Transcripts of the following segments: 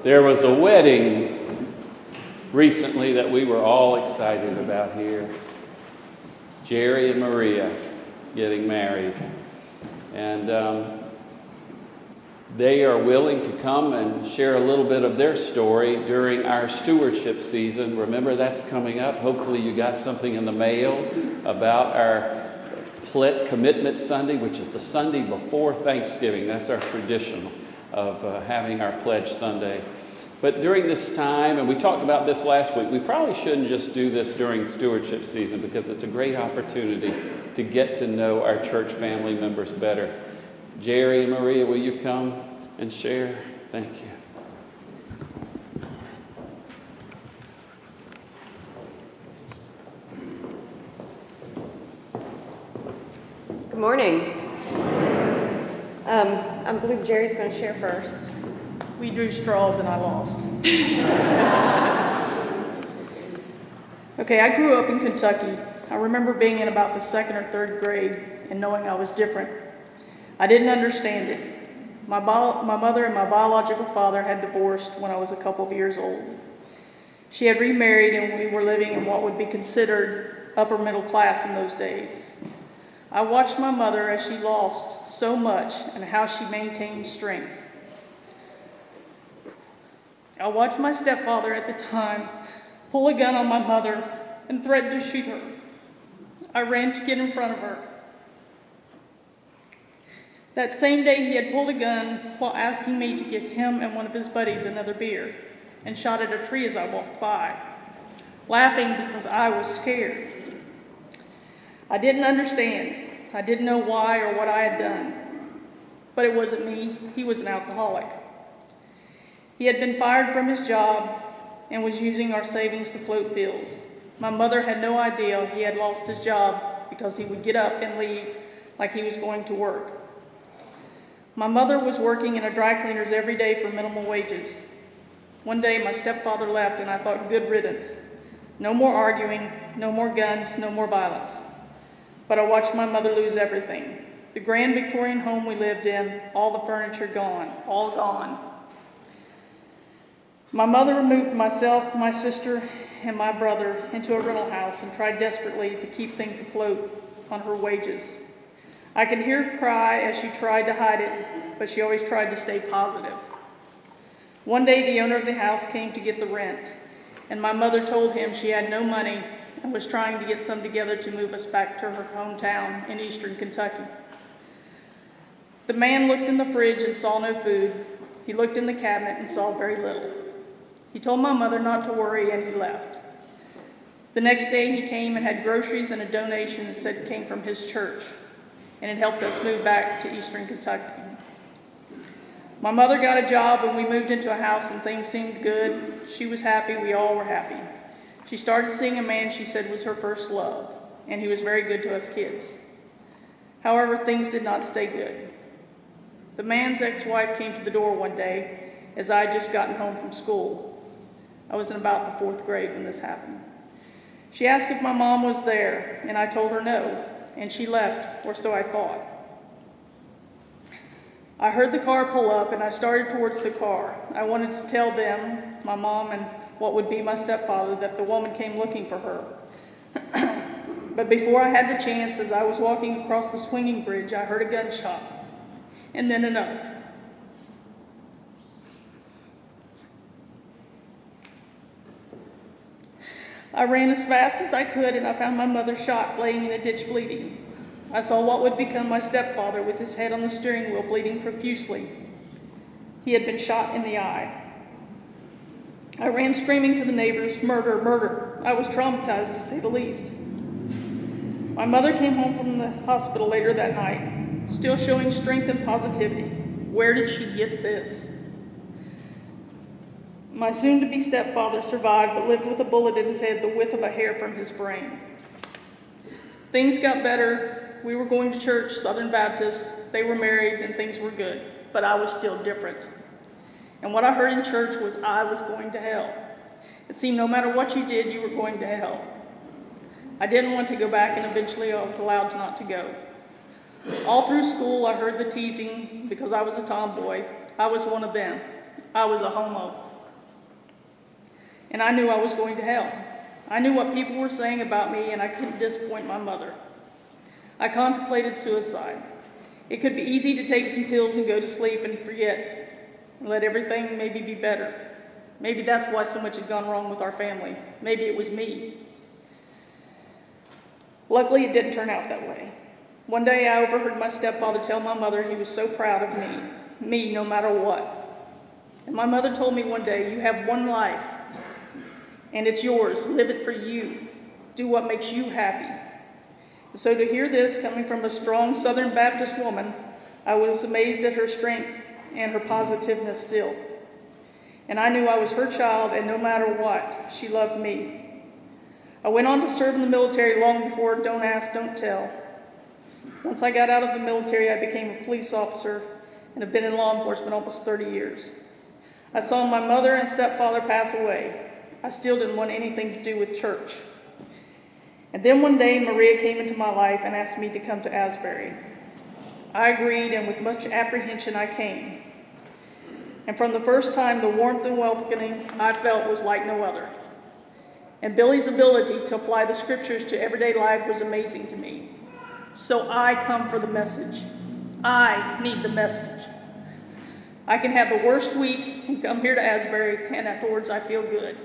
There was a wedding recently that we were all excited about here. Geri and Maria getting married. And they are willing to come and share a little bit of their story during our stewardship season. Remember, that's coming up. Hopefully you got something in the mail about our Commitment Sunday, which is the Sunday before Thanksgiving. That's our tradition of having our Pledge Sunday. But during this time, and we talked about this last week, we probably shouldn't just do this during stewardship season because it's a great opportunity to get to know our church family members better. Geri and Maria, will you come and share? Thank you. Good morning. I believe Geri's going to share first. We drew straws and I lost. Okay, I grew up in Kentucky. I remember being in about the 2nd or 3rd grade and knowing I was different. I didn't understand it. My mother and my biological father had divorced when I was a couple of years old. She had remarried and we were living in what would be considered upper middle class in those days. I watched my mother as she lost so much and how she maintained strength. I watched my stepfather at the time pull a gun on my mother and threaten to shoot her. I ran to get in front of her. That same day he had pulled a gun while asking me to give him and one of his buddies another beer and shot at a tree as I walked by, laughing because I was scared. I didn't understand. I didn't know why or what I had done. But it wasn't me. He was an alcoholic. He had been fired from his job and was using our savings to float bills. My mother had no idea he had lost his job because he would get up and leave like he was going to work. My mother was working in a dry cleaner's every day for minimal wages. One day my stepfather left and I thought, good riddance. No more arguing, no more guns, no more violence. But I watched my mother lose everything. The grand Victorian home we lived in, all the furniture gone, all gone. My mother removed myself, my sister, and my brother into a rental house and tried desperately to keep things afloat on her wages. I could hear her cry as she tried to hide it, but she always tried to stay positive. One day the owner of the house came to get the rent, and my mother told him she had no money and was trying to get some together to move us back to her hometown in eastern Kentucky. The man looked in the fridge and saw no food. He looked in the cabinet and saw very little. He told my mother not to worry and he left. The next day he came and had groceries and a donation that said it came from his church, and it helped us move back to eastern Kentucky. My mother got a job and we moved into a house and things seemed good. She was happy, we all were happy. She started seeing a man she said was her first love, and he was very good to us kids. However, things did not stay good. The man's ex-wife came to the door one day as I had just gotten home from school. I was in about the 4th grade when this happened. She asked if my mom was there, and I told her no, and she left, or so I thought. I heard the car pull up, and I started towards the car. I wanted to tell them, my mom and what would be my stepfather, that the woman came looking for her. But before I had the chance, as I was walking across the swinging bridge, I heard a gunshot, and then another. I ran as fast as I could, and I found my mother shot, laying in a ditch bleeding. I saw what would become my stepfather with his head on the steering wheel, bleeding profusely. He had been shot in the eye. I ran screaming to the neighbors, murder, murder. I was traumatized, to say the least. My mother came home from the hospital later that night, still showing strength and positivity. Where did she get this? My soon-to-be stepfather survived, but lived with a bullet in his head the width of a hair from his brain. Things got better. We were going to church, Southern Baptist. They were married, and things were good. But I was still different. And what I heard in church was I was going to hell. It seemed no matter what you did, you were going to hell. I didn't want to go back, and eventually I was allowed not to go. All through school, I heard the teasing because I was a tomboy. I was one of them. I was a homo. and I knew I was going to hell. I knew what people were saying about me, and I couldn't disappoint my mother. I contemplated suicide. It could be easy to take some pills and go to sleep and forget, and let everything maybe be better. Maybe that's why so much had gone wrong with our family. Maybe it was me. Luckily, it didn't turn out that way. One day, I overheard my stepfather tell my mother he was so proud of me no matter what. And my mother told me one day, "You have one life, and it's yours. Live it for you. Do what makes you happy." And so to hear this coming from a strong Southern Baptist woman, I was amazed at her strength and her positiveness still. And I knew I was her child, and no matter what, she loved me. I went on to serve in the military long before Don't Ask, Don't Tell. Once I got out of the military, I became a police officer and have been in law enforcement almost 30 years. I saw my mother and stepfather pass away. I still didn't want anything to do with church. And then one day, Maria came into my life and asked me to come to Asbury. I agreed, and with much apprehension, I came. And from the first time, the warmth and welcoming I felt was like no other. And Billy's ability to apply the scriptures to everyday life was amazing to me. So I come for the message. I need the message. I can have the worst week and come here to Asbury, and afterwards I feel good.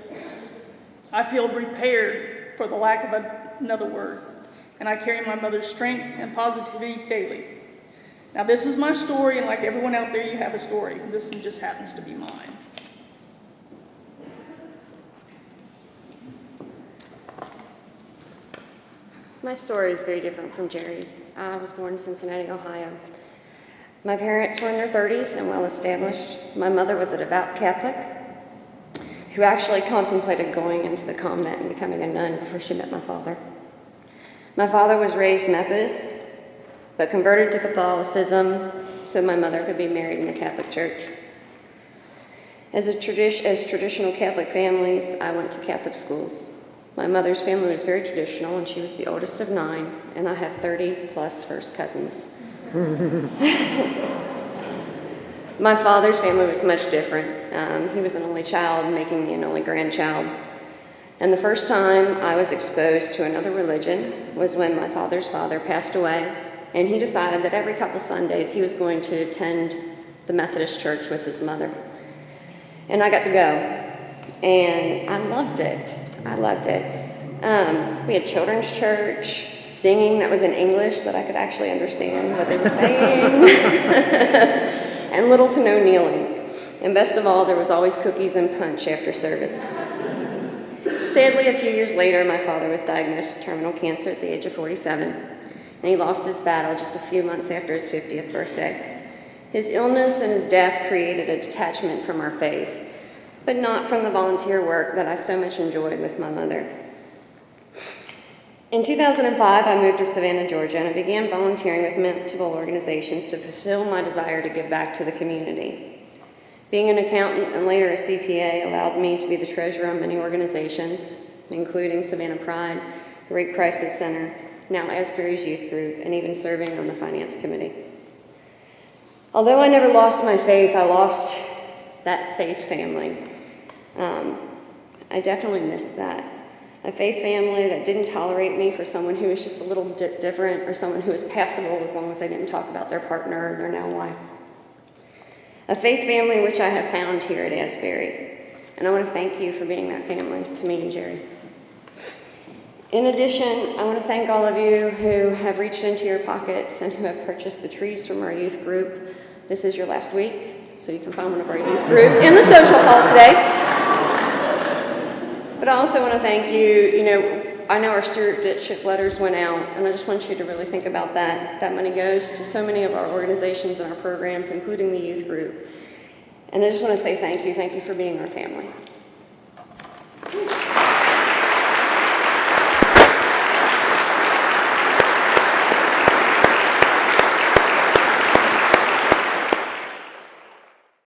I feel repaired, for the lack of another word, and I carry my mother's strength and positivity daily. Now, this is my story, and like everyone out there, you have a story. This one just happens to be mine. My story is very different from Geri's. I was born in Cincinnati, Ohio. My parents were in their 30s and well established. My mother was a devout Catholic who actually contemplated going into the convent and becoming a nun before she met my father. My father was raised Methodist, but converted to Catholicism so my mother could be married in the Catholic Church. As traditional Catholic families, I went to Catholic schools. My mother's family was very traditional, and she was the oldest of 9, and I have 30 plus first cousins. My father's family was much different. He was an only child, making me an only grandchild. And the first time I was exposed to another religion was when my father's father passed away, and he decided that every couple Sundays he was going to attend the Methodist church with his mother. And I got to go, and I loved it. I loved it. We had children's church, singing that was in English that I could actually understand what they were saying, and little to no kneeling. And best of all, there was always cookies and punch after service. Sadly, a few years later, my father was diagnosed with terminal cancer at the age of 47, and he lost his battle just a few months after his 50th birthday. His illness and his death created a detachment from our faith, but not from the volunteer work that I so much enjoyed with my mother. In 2005, I moved to Savannah, Georgia, and I began volunteering with multiple organizations to fulfill my desire to give back to the community. Being an accountant and later a CPA allowed me to be the treasurer of many organizations, including Savannah Pride, the Rape Crisis Center, now Asbury's Youth Group, and even serving on the Finance Committee. Although I never lost my faith, I lost that faith family. I definitely missed that. A faith family that didn't tolerate me for someone who was just a little different, or someone who was passable as long as they didn't talk about their partner or their now wife. A faith family which I have found here at Asbury. And I want to thank you for being that family to me and Geri. In addition, I want to thank all of you who have reached into your pockets and who have purchased the trees from our youth group. This is your last week, so you can find one of our youth group in the social hall today. But I also want to thank you. I know our stewardship letters went out, and I just want you to really think about that. That money goes to so many of our organizations and our programs, including the youth group. And I just want to say thank you. Thank you for being our family.